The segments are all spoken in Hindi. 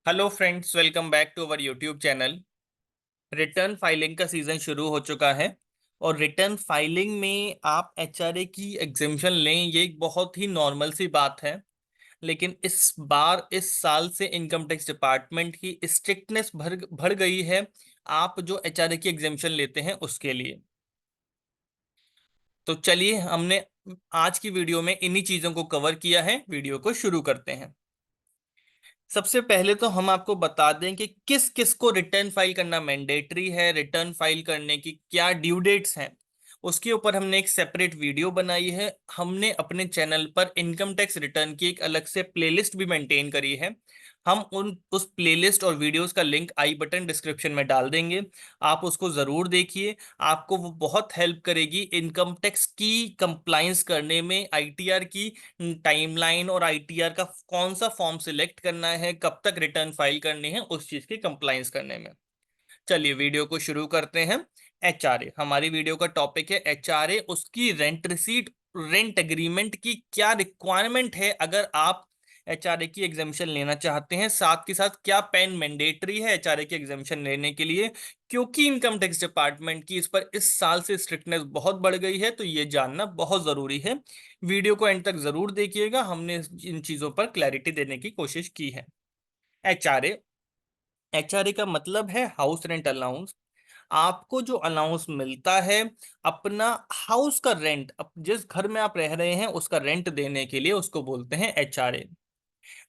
Hello friends, welcome back to our YouTube channel. Return filing का सीजन शुरू हो चुका है और रिटर्न फाइलिंग में आप एचआरए की एग्जेम्पशन लें, ये एक बहुत ही नॉर्मल सी बात है। लेकिन इस बार इस साल से इनकम टैक्स डिपार्टमेंट की स्ट्रिक्टनेस बढ़ गई है आप जो एचआरए की एग्जेम्पशन लेते हैं उसके लिए। तो चलिए, हमने आज की वीडियो में इन्हीं चीजों को कवर किया है। वीडियो को शुरू करते हैं। सबसे पहले तो हम आपको बता दें कि किस किस को रिटर्न फाइल करना मैंडेटरी है, रिटर्न फाइल करने की क्या ड्यू डेट्स हैं। उसके ऊपर हमने एक सेपरेट वीडियो बनाई है। हमने अपने चैनल पर इनकम टैक्स रिटर्न की एक अलग से प्लेलिस्ट भी मेंटेन करी है। हम उन उस प्लेलिस्ट और वीडियोस का लिंक आई बटन डिस्क्रिप्शन में डाल देंगे। आप उसको जरूर देखिए। आपको वो बहुत हेल्प करेगी इनकम टैक्स की कंप्लाइंस करने में, आईटीआर की टाइमलाइन और आईटीआर का कौन सा फॉर्म सिलेक्ट करना है, कब तक रिटर्न फाइल करनी है, उस चीज की कंप्लाइंस करने में। चलिए वीडियो को शुरू करते हैं। एचआरए हमारी वीडियो का टॉपिक है। एचआरए उसकी रेंट रिसीट, रेंट एग्रीमेंट की क्या रिक्वायरमेंट है अगर आप एचआरए की एग्जामेशन लेना चाहते हैं, साथ के साथ क्या पेन मैंडेटरी है एचआरए की एग्जामेशन लेने के लिए। क्योंकि इनकम टैक्स डिपार्टमेंट की इस पर इस साल से स्ट्रिक्टनेस बहुत बढ़ गई है, तो ये जानना बहुत जरूरी है। वीडियो को एंड तक जरूर देखिएगा। हमने इन चीजों पर क्लैरिटी देने की कोशिश की है। एचआरए, एचआरए का मतलब है हाउस रेंट अलाउंस। आपको जो अलाउंस मिलता है अपना हाउस का रेंट, जिस घर में आप रह रहे हैं उसका रेंट देने के लिए, उसको बोलते हैं एचआरए।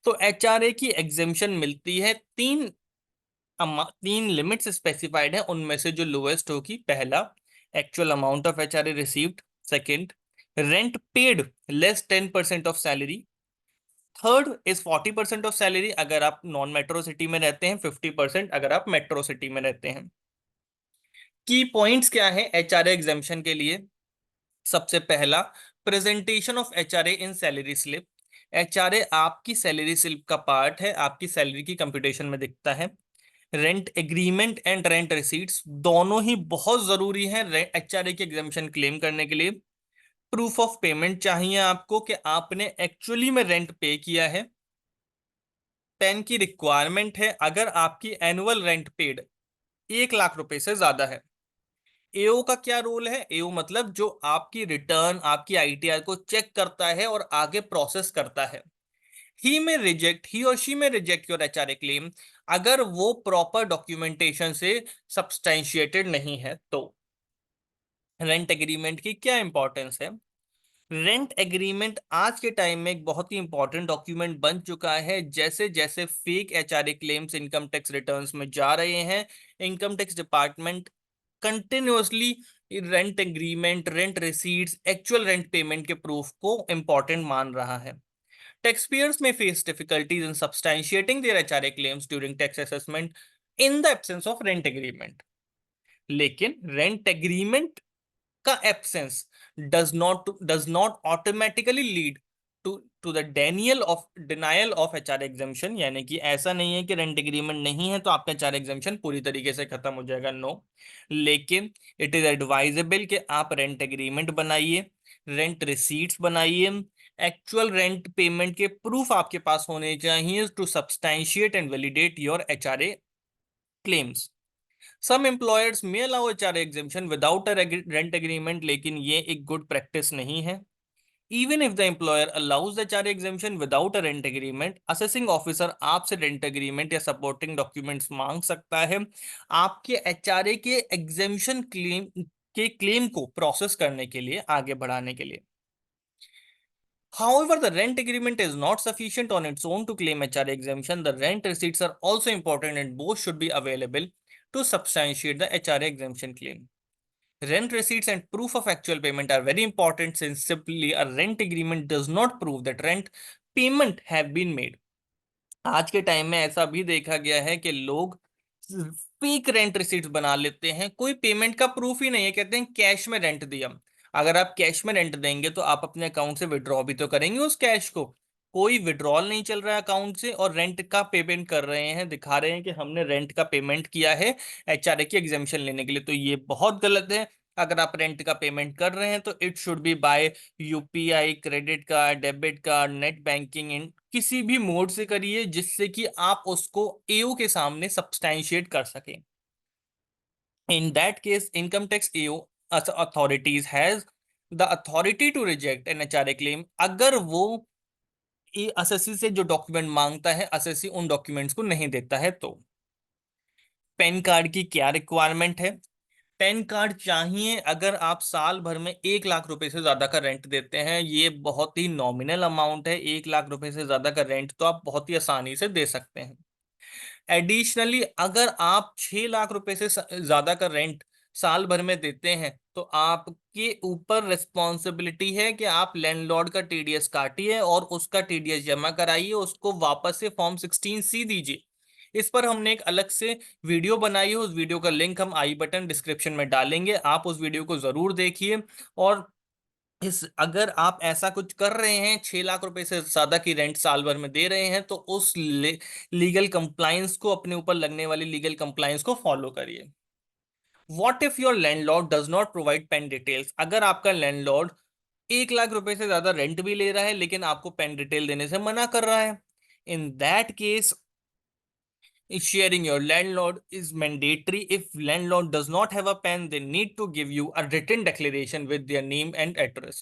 तो एचआरए की एग्जेम्पशन मिलती है। तीन लिमिट्स स्पेसिफाइड है, उनमें से जो लोएस्ट होगी, पहला actual amount of HRA received, second rent paid less 10% of salary, third is 40% of salary अगर आप नॉन मेट्रो सिटी में रहते हैं, 50% अगर आप मेट्रो सिटी में रहते हैं। की पॉइंट्स क्या है एचआरए एग्जामेशन के लिए? सबसे पहला, presentation of HRA in salary slip. HRA आपकी सैलरी स्लिप का पार्ट है, आपकी सैलरी की कंप्यूटेशन में दिखता है। Rent agreement and rent receipts दोनों ही बहुत जरूरी है एचआरए की एग्जामेशन क्लेम करने के लिए। प्रूफ ऑफ पेमेंट चाहिए आपको कि आपने एक्चुअली में रेंट पे किया है। पेन की रिक्वायरमेंट है अगर आपकी एनुअल रेंट पेड 1 लाख रुपए से ज्यादा है। एओ का क्या रोल है? एओ मतलब जो आपकी रिटर्न, आपकी आईटीआर को चेक करता है और आगे प्रोसेस करता है। ही और शी में रिजेक्ट योर एचआरए क्लेम अगर वो प्रॉपर डॉक्यूमेंटेशन से सब्सटैंशिएटेड नहीं है तो। रेंट एग्रीमेंट की क्या इंपॉर्टेंस है? रेंट एग्रीमेंट आज के टाइम में एक बहुत ही इंपॉर्टेंट डॉक्यूमेंट बन चुका है। जैसे जैसे fake HRA claims income tax returns में जा रहे हैं, income tax department continuously rent agreement, rent receipts, actual rent payment के प्रूफ को इंपॉर्टेंट मान रहा है। Taxpayers may face difficulties in substantiating their HRA claims during tax assessment in the absence of rent agreement. लेकिन रेंट एग्रीमेंट का absence does not automatically lead to to the denial of HR exemption. यानी कि ऐसा नहीं है कि रेंट एग्रीमेंट नहीं है तो आपका एचआर एग्जामेशन पूरी तरीके से खत्म हो जाएगा, नो। लेकिन इट इज एडवाइजेबल कि आप रेंट एग्रीमेंट बनाइए, रेंट रिसीट्स बनाइए, एक्चुअल रेंट पेमेंट के प्रूफ आपके पास होने चाहिए to substantiate and validate your HRA claims. Some employers में allow HRA exemption without a rent agreement, लेकिन ये एक गुड प्रैक्टिस नहीं है। Even if the employer allows HRA exemption without a rent agreement, assessing officer आपसे रेंट एग्रीमेंट या सपोर्टिंग डॉक्यूमेंट्स मांग सकता है आपके एचआरए के एग्जेम्पशन क्लेम को प्रोसेस करने के लिए, आगे बढ़ाने के लिए। However, the rent agreement is not sufficient on its own to claim HRA exemption. The rent receipts are also important and both should be available to substantiate the HRA exemption claim. Rent receipts and proof of actual payment are very important since simply a rent agreement does not prove that rent payment have been made. आज के टाइम में ऐसा भी देखा गया है कि लोग फेक रेंट रिसीट्स बना लेते हैं, कोई पेमेंट का प्रूफ ही नहीं है, कहते हैं कैश में रेंट दिया। अगर आप कैश में रेंट देंगे तो आप अपने अकाउंट से विड्रॉ भी तो करेंगे उस कैश को। कोई विड्रॉल नहीं चल रहा है अकाउंट से और रेंट का पेमेंट कर रहे हैं, दिखा रहे हैं कि हमने रेंट का पेमेंट किया है एचआरए की एग्जामेशन लेने के लिए। तो ये बहुत गलत है। अगर आप रेंट का पेमेंट कर रहे हैं तो it should be by UPI, credit card, debit card, net banking, किसी भी मोड से करिए जिससे कि आप उसको एओ के सामने सब्सटैंशिएट कर सकें। In that case, income tax AO as authorities has the authority to reject an HRA claim अगर वो असेसी से जो डॉक्यूमेंट मांगता है असेसी उन डॉक्यूमेंट्स को नहीं देता है तो। पैन कार्ड की क्या रिक्वायरमेंट है? पैन कार्ड चाहिए अगर आप साल भर में 1 लाख रुपए से ज्यादा का रेंट देते हैं। ये बहुत ही नॉमिनल अमाउंट है, 1 लाख रुपए से ज्यादा का रेंट तो आप बहुत ही आसानी से दे सकते हैं। एडिशनली अगर आप 6 लाख रुपए से ज्यादा का रेंट साल भर में देते हैं तो आपके ऊपर रिस्पॉन्सिबिलिटी है कि आप लैंडलॉर्ड का टीडीएस काटिए और उसका टीडीएस जमा कराइए, उसको वापस से फॉर्म 16C दीजिए। इस पर हमने एक अलग से वीडियो बनाई है, उस वीडियो का लिंक हम आई बटन डिस्क्रिप्शन में डालेंगे, आप उस वीडियो को जरूर देखिए। और इस अगर आप ऐसा कुछ कर रहे हैं, 6 लाख रुपए से ज्यादा की रेंट साल भर में दे रहे हैं, तो उस लीगल कंप्लायंस को, अपने ऊपर लगने वाली लीगल कंप्लायंस को फॉलो करिए। What if your landlord does not provide PAN details? अगर आपका लैंडलॉर्ड 1 लाख रुपए से ज्यादा रेंट भी ले रहा है लेकिन आपको पेन डिटेल देने से मना कर रहा है, in that case sharing your landlord is mandatory. If landlord does not have a pen, they need to give you a written declaration with their name and address.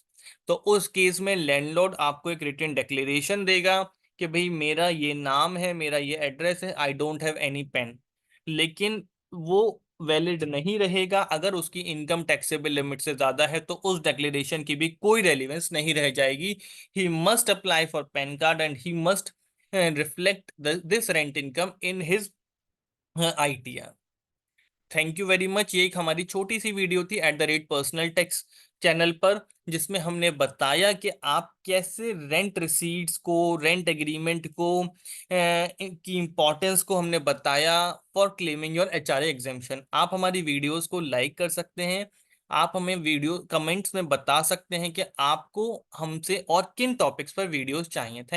तो उस केस में लैंडलॉर्ड आपको एक रिटन डिक्लेरेशन देगा कि भाई मेरा ये नाम है, मेरा ये एड्रेस है, I don't have any PAN. लेकिन वो वैलिड नहीं रहेगा अगर उसकी इनकम टैक्सेबल लिमिट से ज्यादा है, तो उस डिक्लेरेशन की भी कोई रेलिवेंस नहीं रह जाएगी। He must apply for pan card and he must reflect this rent income in his ITR। Thank you very much. ये एक हमारी छोटी सी वीडियो थी @पर्सनल टैक्स चैनल पर, जिसमें हमने बताया कि आप कैसे रेंट रिसीट्स को, रेंट एग्रीमेंट को की इंपॉर्टेंस को हमने बताया for claiming your HRA exemption. आप हमारी वीडियोस को लाइक कर सकते हैं, आप हमें वीडियो कमेंट्स में बता सकते हैं कि आपको हमसे और किन टॉपिक्स पर वीडियोस चाहिए।